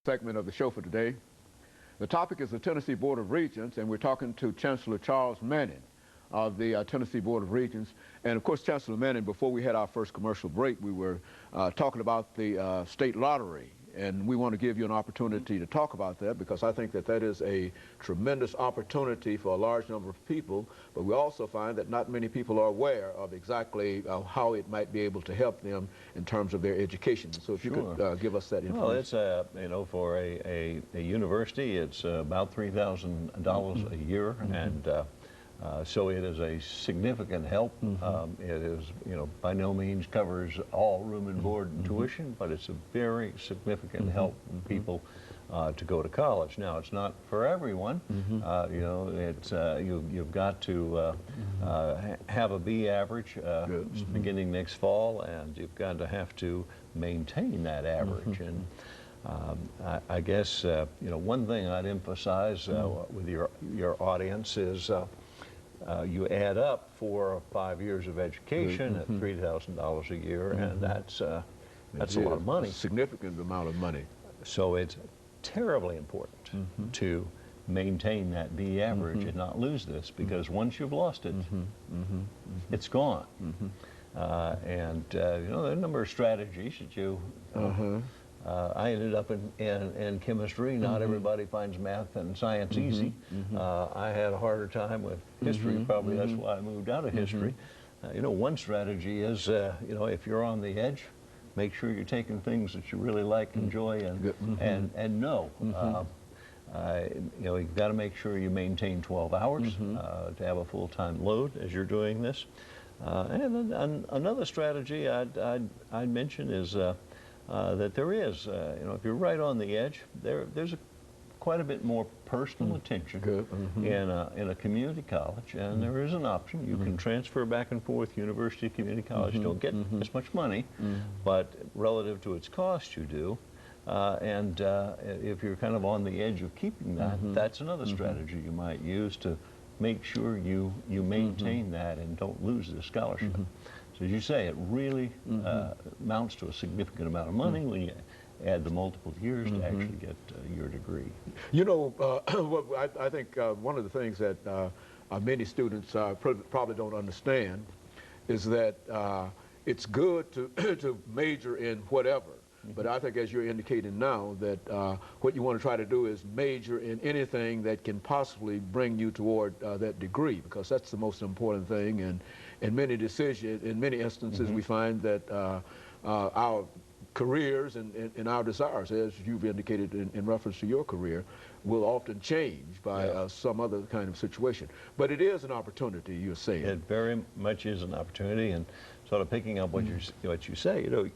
segment of the show for today. The topic is the Tennessee Board of Regents, and we're talking to Chancellor Charles Manning of the Tennessee Board of Regents. And of course, Chancellor Manning, before we had our first commercial break, we were talking about the state lottery. And we want to give you an opportunity to talk about that, because I think that that is a tremendous opportunity for a large number of people. But we also find that not many people are aware of exactly how it might be able to help them in terms of their education. So if you could give us that information. Well, it's you know, for a university, it's about $3,000 a year, and so it is a significant help. It is, you know, by no means covers all room and board and tuition, but it's a very significant help for people to go to college. Now, it's not for everyone. You know, it's you've got to have a B average beginning next fall, and you've got to have to maintain that average. And I guess you know, one thing I'd emphasize with your audience is you add up 4 or 5 years of education at $3,000 a year, and that's a lot of money. A significant amount of money. So it's terribly important to maintain that B average and not lose this, because once you've lost it, it's gone. And you know, there are a number of strategies that you I ended up in chemistry. Not everybody finds math and science easy. I had a harder time with history. Probably that's why I moved out of history. You know, one strategy is, you know, if you're on the edge, make sure you're taking things that you really like, enjoy, and know. You know, you've got to make sure you maintain 12 hours to have a full-time load as you're doing this. And then another strategy I'd mention is that there is, you know, if you're right on the edge, there's quite a bit more personal attention in a community college, and there is an option. You can transfer back and forth. University, community college don't get as much money, but relative to its cost, you do. And if you're kind of on the edge of keeping that, that's another strategy you might use to make sure you maintain that and don't lose the scholarship. So as you say, it really amounts to a significant amount of money when you add the multiple years to actually get your degree. You know, I think one of the things that many students probably don't understand is that it's good to major in whatever. But I think, as you're indicating now, that what you want to try to do is major in anything that can possibly bring you toward that degree, because that's the most important thing. And in many instances, we find that our careers and our desires, as you've indicated in reference to your career, will often change by some other kind of situation. But it is an opportunity, you're saying. It very much is an opportunity, and sort of picking up what you say, you know,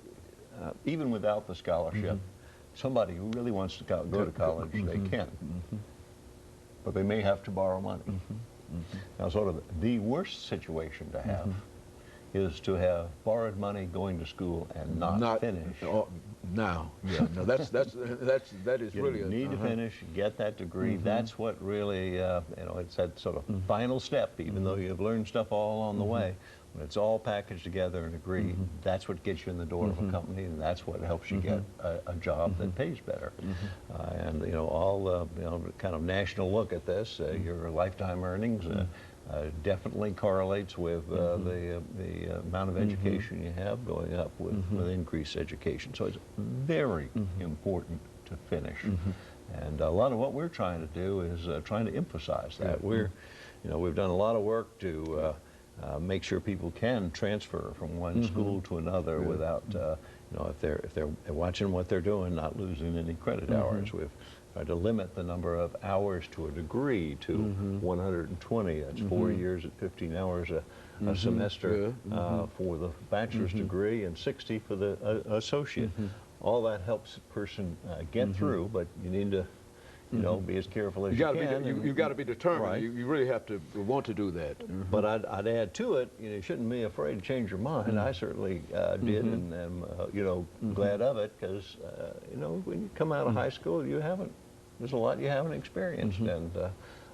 even without the scholarship, somebody who really wants to go to college, they can. But they may have to borrow money. Now, sort of the worst situation to have is to have borrowed money going to school and not finish. That is really you need to finish, get that degree. That's what really, you know, it's that sort of final step, even though you've learned stuff all on the way. When it's all packaged together and agreed, that's what gets you in the door of a company, and that's what helps you get a job that pays better. And, you know, all you know, kind of national look at this, your lifetime earnings definitely correlates with the amount of education you have going up with increased education. So it's very important to finish. And a lot of what we're trying to do is trying to emphasize that. You know, we've done a lot of work to make sure people can transfer from one school to another without, you know, if they're watching what they're doing, not losing any credit hours. We've tried to limit the number of hours to a degree to 120. That's 4 years at 15 hours a semester for the bachelor's degree, and 60 for the associate. All that helps a person get through, but you need to, you know, be as careful as you can. You've got to be determined. Right. You really have to want to do that. But I'd add to it, you know, you shouldn't be afraid to change your mind. I certainly did, and am, you know, glad of it, because, you know, when you come out of high school, there's a lot you haven't experienced, and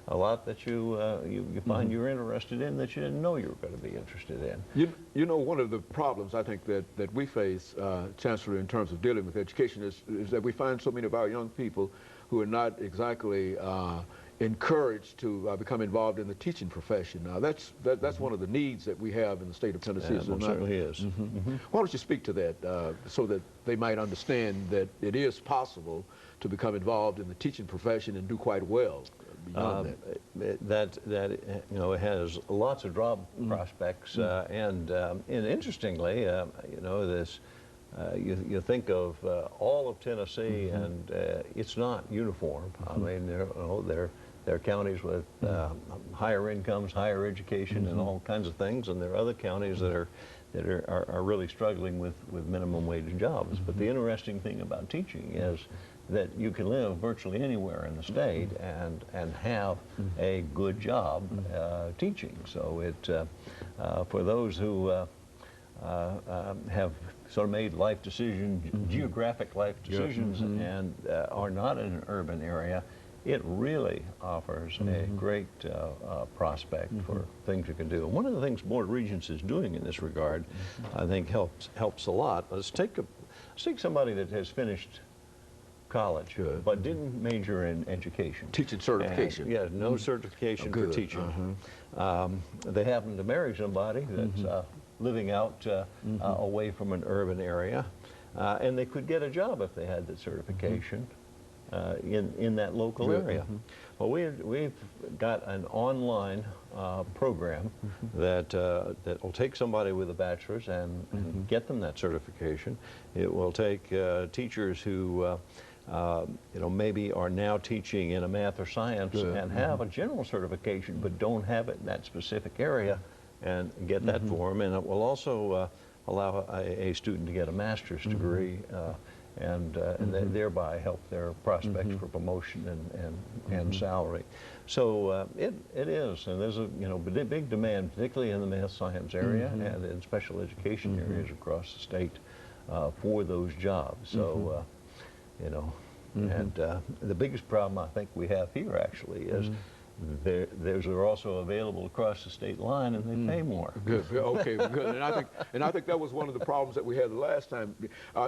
a lot that you find you're interested in that you didn't know you were going to be interested in. You know, one of the problems I think that we face, Chancellor, in terms of dealing with education is that we find so many of our young people who are not exactly encouraged to become involved in the teaching profession. Now, that's one of the needs that we have in the state of Tennessee. Yeah, it certainly is. Why don't you speak to that so that they might understand that it is possible to become involved in the teaching profession and do quite well beyond that? You know, it has lots of job prospects, and interestingly, you know, this. You think of all of Tennessee, and it's not uniform. I mean, there are counties with higher incomes, higher education, and all kinds of things, and there are other counties that are really struggling with minimum wage jobs. But the interesting thing about teaching is that you can live virtually anywhere in the state and have a good job teaching. So it for those who have sort of made life decisions, geographic life decisions, and are not in an urban area, it really offers a great prospect for things you can do. And one of the things Board of Regents is doing in this regard, I think helps a lot. Let's take somebody that has finished college, but didn't major in education. Teaching certification. And, yeah, no certification for teaching. They happen to marry somebody that's living out away from an urban area, and they could get a job if they had the certification in that local area. Well, we've got an online program that will take somebody with a bachelor's and get them that certification. It will take teachers who you know, maybe are now teaching in a math or science and have a general certification but don't have it in that specific area, and get that for them. And it will also allow a student to get a master's degree and thereby help their prospects for promotion and salary. So it is, and there's a big demand, particularly in the math science area and in special education areas across the state for those jobs. So you know, and the biggest problem I think we have here actually is those are also available across the state line, and they pay more. Good. Okay. Good. And I think that was one of the problems that we had the last time.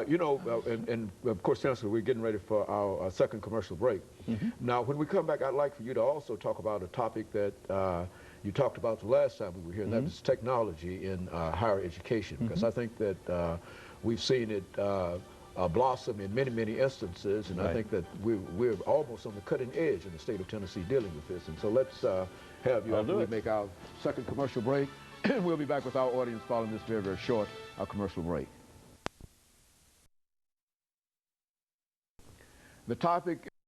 You know, and of course, Chancellor, we're getting ready for our second commercial break. Now, when we come back, I'd like for you to also talk about a topic that you talked about the last time we were here, and that is technology in higher education. Because I think that we've seen it blossom in many instances, and I think that we're almost on the cutting edge in the state of Tennessee dealing with this. And so let's have you after we make our second commercial break, and we'll be back with our audience following this very short commercial break. The topic